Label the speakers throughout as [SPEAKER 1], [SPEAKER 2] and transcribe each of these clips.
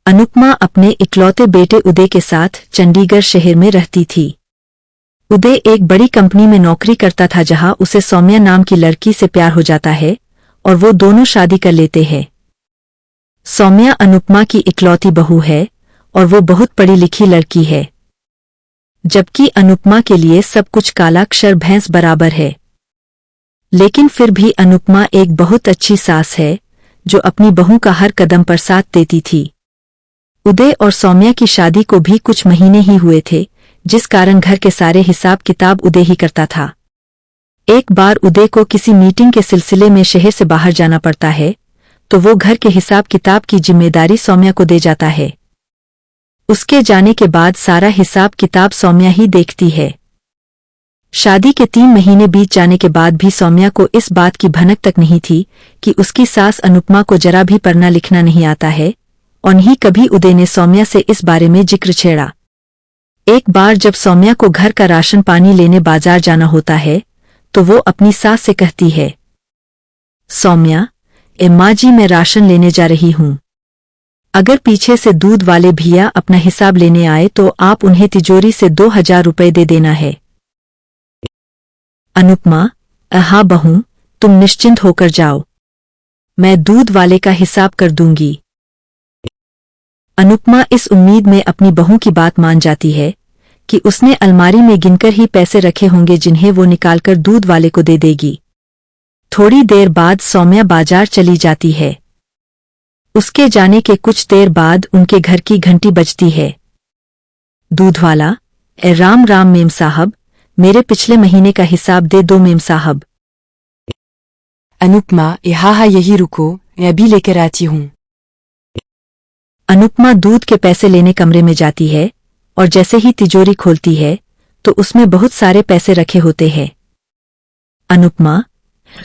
[SPEAKER 1] अनुपमा अपने इकलौते बेटे उदय के साथ चंडीगढ़ शहर में रहती थी। उदय एक बड़ी कंपनी में नौकरी करता था जहां उसे सौम्या नाम की लड़की से प्यार हो जाता है और वो दोनों शादी कर लेते हैं। सौम्या अनुपमा की इकलौती बहू है और वो बहुत पढ़ी लिखी लड़की है, जबकि अनुपमा के लिए सब कुछ काला अक्षर भैंस बराबर है। लेकिन फिर भी अनुपमा एक बहुत अच्छी सास है जो अपनी बहू का हर कदम पर साथ देती थी। उदय और सौम्या की शादी को भी कुछ महीने ही हुए थे, जिस कारण घर के सारे हिसाब किताब उदय ही करता था। एक बार उदय को किसी मीटिंग के सिलसिले में शहर से बाहर जाना पड़ता है, तो वो घर के हिसाब किताब की जिम्मेदारी सौम्या को दे जाता है। उसके जाने के बाद सारा हिसाब किताब सौम्या ही देखती है। शादी के 3 महीने बीत जाने के बाद भी सौम्या को इस बात की भनक तक नहीं थी कि उसकी सास अनुपमा को जरा भी पढ़ना लिखना नहीं आता है, और नहीं कभी उदय ने सौम्या से इस बारे में जिक्र छेड़ा। एक बार जब सौम्या को घर का राशन पानी लेने बाजार जाना होता है, तो वो अपनी सास से कहती है, सौम्या, माँ जी मैं राशन लेने जा रही हूँ। अगर पीछे से दूध वाले भैया अपना हिसाब लेने आए तो आप उन्हें तिजोरी से 2000 रुपए दे देना है। अनुपमा, हाँ बहू, तुम निश्चिंत होकर जाओ, मैं दूध वाले का हिसाब कर दूंगी। अनुपमा इस उम्मीद में अपनी बहू की बात मान जाती है कि उसने अलमारी में गिनकर ही पैसे रखे होंगे जिन्हें वो निकालकर दूध वाले को दे देगी। थोड़ी देर बाद सौम्या बाजार चली जाती है। उसके जाने के कुछ देर बाद उनके घर की घंटी बजती है। दूधवाला, राम राम मेम साहब, मेरे पिछले महीने का हिसाब दे दो मेम साहब।
[SPEAKER 2] अनुपमा, हाँ यही रुको, मैं अभी लेकर आती हूँ।
[SPEAKER 1] अनुपमा दूध के पैसे लेने कमरे में जाती है और जैसे ही तिजोरी खोलती है तो उसमें बहुत सारे पैसे रखे होते हैं। अनुपमा,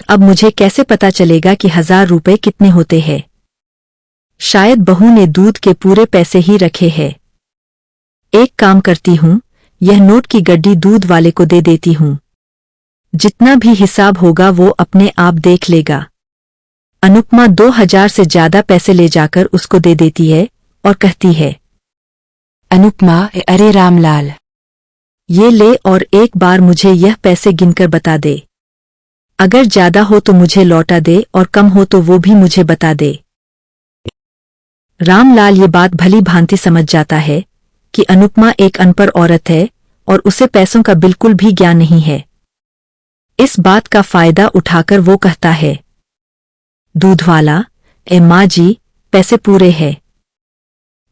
[SPEAKER 1] अब मुझे कैसे पता चलेगा कि 1000 रुपए कितने होते हैं? शायद बहू ने दूध के पूरे पैसे ही रखे हैं। एक काम करती हूँ, यह नोट की गड्डी दूध वाले को दे देती हूँ। जितना भी हिसाब होगा वो अपने आप देख लेगा। अनुपमा 2000 से ज्यादा पैसे ले जाकर उसको दे देती है और कहती है,
[SPEAKER 2] अनुपमा, अरे रामलाल,
[SPEAKER 1] ये ले और एक बार मुझे यह पैसे गिनकर बता दे। अगर ज्यादा हो तो मुझे लौटा दे और कम हो तो वो भी मुझे बता दे। रामलाल ये बात भली भांति समझ जाता है कि अनुपमा एक अनपढ़ औरत है और उसे पैसों का बिल्कुल भी ज्ञान नहीं है। इस बात का फायदा उठाकर वो कहता है, दूधवाला, माँ जी, पैसे पूरे हैं।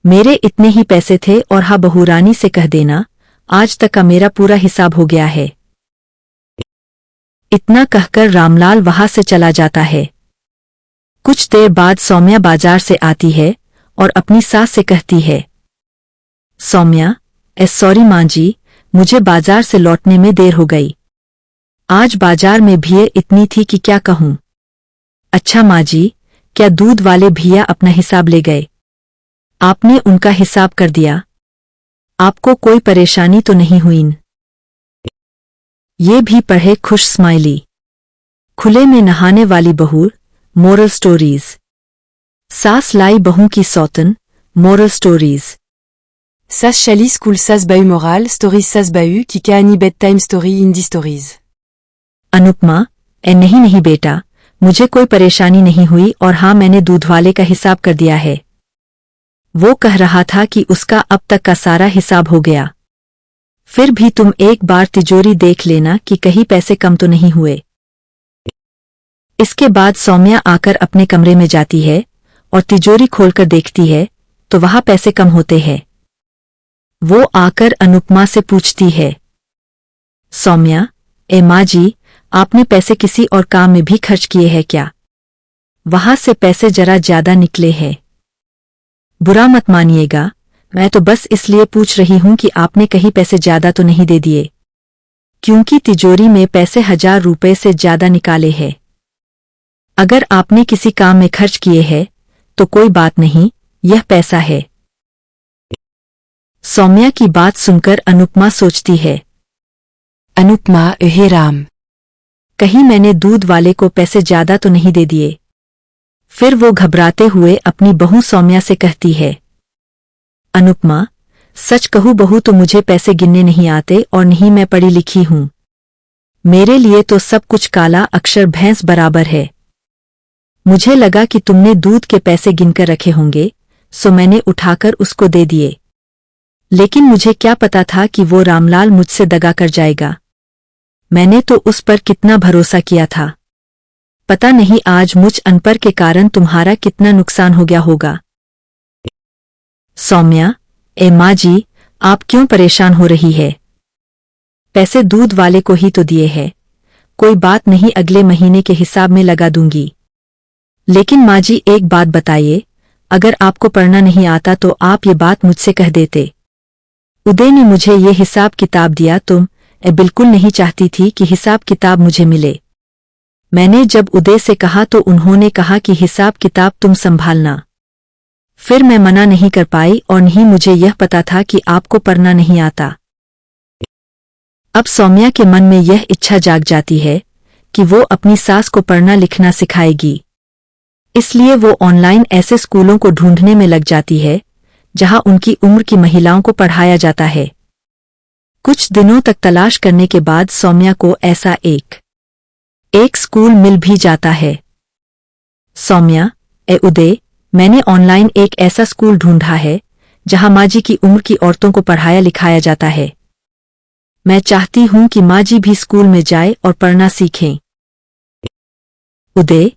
[SPEAKER 1] मेरे इतने ही पैसे थे और हाँ बहू रानी से कह देना, आज तक का मेरा पूरा हिसाब हो गया है। इतना कहकर रामलाल वहां से चला जाता है। कुछ देर बाद सौम्या बाजार से आती है और अपनी सास से कहती है, सौम्या, सॉरी माँ जी, मुझे बाजार से लौटने में देर हो गई। आज बाजार में भीड़ इतनी थी कि क्या कहूँ। अच्छा माँ जी, क्या दूध वाले भैया अपना हिसाब ले गए? आपने उनका हिसाब कर दिया? आपको कोई परेशानी तो नहीं हुई? ये भी पढ़े खुश स्माइली। खुले में नहाने वाली बहू, मोरल स्टोरीज। सास लाई बहू की सौतन, moral stories.
[SPEAKER 2] Sas chalis cool sas bahu moral, stories sas bahu qui kaani bedtime story indie stories.
[SPEAKER 1] Anupama, नहीं नहीं बेटा, मुझे कोई परेशानी नहीं हुई और हाँ मैंने दूधवाले का हिसाब कर दिया है। वो कह रहा था कि उसका अब तक का सारा हिसाब हो गया। फिर भी तुम एक बार तिजोरी देख लेना कि कहीं पैसे कम तो नहीं हुए। इसके बाद सौम्या आकर अपने कमरे में जाती है और तिजोरी खोलकर देखती है तो वहां पैसे कम होते हैं। वो आकर अनुपमा से पूछती है, सौम्या, माँ जी, आपने पैसे किसी और काम में भी खर्च किए हैं क्या? वहां से पैसे जरा ज्यादा निकले हैं। बुरा मत मानिएगा, मैं तो बस इसलिए पूछ रही हूं कि आपने कहीं पैसे ज्यादा तो नहीं दे दिए, क्योंकि तिजोरी में पैसे 1000 रुपए से ज्यादा निकाले हैं। अगर आपने किसी काम में खर्च किए हैं तो कोई बात नहीं, यह पैसा है। सौम्या की बात सुनकर अनुपमा सोचती है,
[SPEAKER 2] अनुपमा, हे राम,
[SPEAKER 1] कहीं मैंने दूध वाले को पैसे ज्यादा तो नहीं दे दिए। फिर वो घबराते हुए अपनी बहू सौम्या से कहती है, अनुपमा, सच कहूं बहू तो मुझे पैसे गिनने नहीं आते और नहीं मैं पढ़ी लिखी हूं। मेरे लिए तो सब कुछ काला अक्षर भैंस बराबर है। मुझे लगा कि तुमने दूध के पैसे गिनकर रखे होंगे, सो मैंने उठाकर उसको दे दिए। लेकिन मुझे क्या पता था कि वो रामलाल मुझसे दगा कर जाएगा। मैंने तो उस पर कितना भरोसा किया था। पता नहीं आज मुझ अनपढ़ के कारण तुम्हारा कितना नुकसान हो गया होगा। सौम्या, ए माँ जी, आप क्यों परेशान हो रही है? पैसे दूध वाले को ही तो दिए हैं। कोई बात नहीं, अगले महीने के हिसाब में लगा दूंगी। लेकिन माँ जी एक बात बताइए, अगर आपको पढ़ना नहीं आता तो आप ये बात मुझसे कह देते। उदय ने मुझे ये हिसाब किताब दिया, तुम बिल्कुल नहीं चाहती थी कि हिसाब किताब मुझे मिले। मैंने जब उदय से कहा तो उन्होंने कहा कि हिसाब किताब तुम संभालना। फिर मैं मना नहीं कर पाई और नहीं मुझे यह पता था कि आपको पढ़ना नहीं आता। अब सौम्या के मन में यह इच्छा जाग जाती है कि वो अपनी सास को पढ़ना लिखना सिखाएगी। इसलिए वो ऑनलाइन ऐसे स्कूलों को ढूंढने में लग जाती है जहां उनकी उम्र की महिलाओं को पढ़ाया जाता है। कुछ दिनों तक तलाश करने के बाद सौम्या को ऐसा एक स्कूल मिल भी जाता है। सौम्या, ए उदय, मैंने ऑनलाइन एक ऐसा स्कूल ढूंढा है जहां माँ जी की उम्र की औरतों को पढ़ाया लिखाया जाता है। मैं चाहती हूं कि माँ जी भी स्कूल में जाए और पढ़ना सीखें। उदय,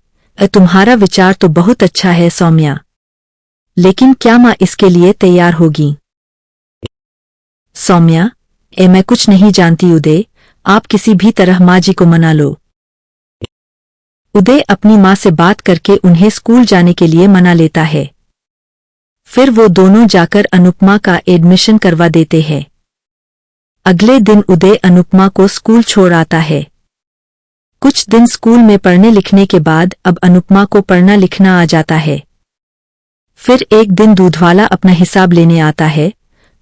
[SPEAKER 1] तुम्हारा विचार तो बहुत अच्छा है सौम्या, लेकिन क्या माँ इसके लिए तैयार होगी? सौम्या, मैं कुछ नहीं जानती उदय, आप किसी भी तरह माँ जी को मना लो। उदय अपनी माँ से बात करके उन्हें स्कूल जाने के लिए मना लेता है। फिर वो दोनों जाकर अनुपमा का एडमिशन करवा देते हैं। अगले दिन उदय अनुपमा को स्कूल छोड़ आता है। कुछ दिन स्कूल में पढ़ने लिखने के बाद अब अनुपमा को पढ़ना लिखना आ जाता है। फिर एक दिन दूधवाला अपना हिसाब लेने आता है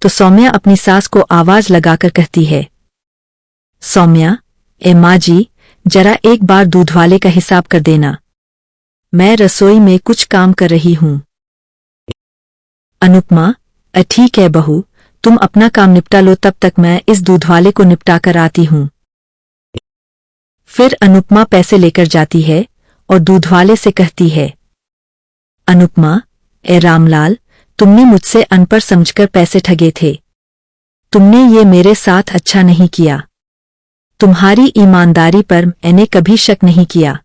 [SPEAKER 1] तो सौम्या अपनी सास को आवाज लगाकर कहती है, सौम्या, ए माँ जी, जरा एक बार दूधवाले का हिसाब कर देना। मैं रसोई में कुछ काम कर रही हूं। अनुपमा, ठीक है बहू, तुम अपना काम निपटा लो, तब तक मैं इस दूधवाले को निपटा कर आती हूं। फिर अनुपमा पैसे लेकर जाती है और दूधवाले से कहती है, अनुपमा, ए रामलाल, तुमने मुझसे अनपढ़ समझकर पैसे ठगे थे। तुमने ये मेरे साथ अच्छा नहीं किया। तुम्हारी ईमानदारी पर मैंने कभी शक नहीं किया।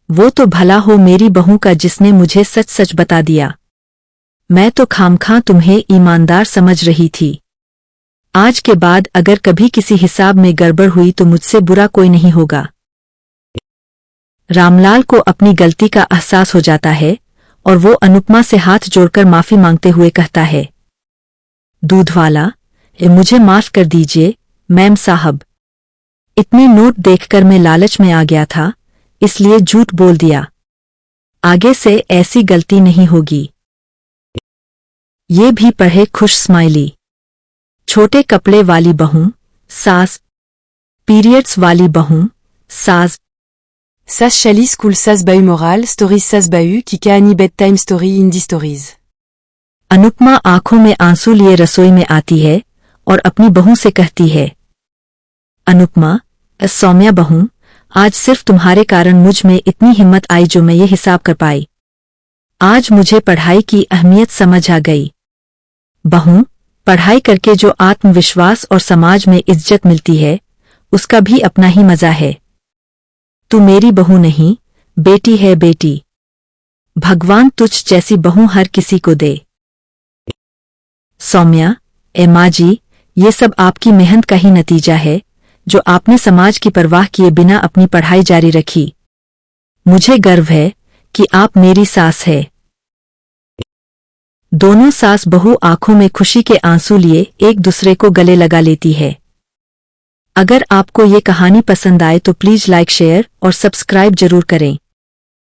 [SPEAKER 1] वो तो भला हो मेरी बहू का जिसने मुझे सच सच बता दिया। मैं तो खामखां तुम्हें ईमानदार समझ रही थी। आज के बाद अगर कभी किसी हिसाब में गड़बड़ हुई तो मुझसे बुरा कोई नहीं होगा। रामलाल को अपनी गलती का एहसास हो जाता है और वो अनुपमा से हाथ जोड़कर माफी मांगते हुए कहता है, दूधवाला, मुझे माफ कर दीजिए मैम साहब। इतने नोट देखकर मैं लालच में आ गया था, इसलिए झूठ बोल दिया। आगे से ऐसी गलती नहीं होगी। ये भी पढ़े खुश स्माइली। छोटे कपड़े वाली बहू, सास। पीरियड्स वाली बहू, सास।
[SPEAKER 2] Sas Chali School Sas Bahu Moral Stories Sas Bahu qui Kaani Bedtime Story Indie Stories।
[SPEAKER 1] Anupama आंखों में आंसू लिए रसोई में आती है और अपनी बहू से कहती है, अनुपमा, सौम्या बहू, आज सिर्फ तुम्हारे कारण मुझ में इतनी हिम्मत आई जो मैं ये हिसाब कर पाई। आज मुझे पढ़ाई की अहमियत समझ आ गई। बहू, पढ़ाई करके जो आत्मविश्वास और समाज में इज्जत मिलती है उसका भी अपना ही मजा है। तू मेरी बहू नहीं, बेटी है बेटी। भगवान तुझ जैसी बहू हर किसी को दे। सौम्या, ए माँ जी, ये सब आपकी मेहनत का ही नतीजा है जो आपने समाज की परवाह किए बिना अपनी पढ़ाई जारी रखी। मुझे गर्व है कि आप मेरी सास है। दोनों सास बहू आंखों में खुशी के आंसू लिए एक दूसरे को गले लगा लेती है। अगर आपको ये कहानी पसंद आए तो प्लीज लाइक, शेयर और सब्सक्राइब जरूर करें।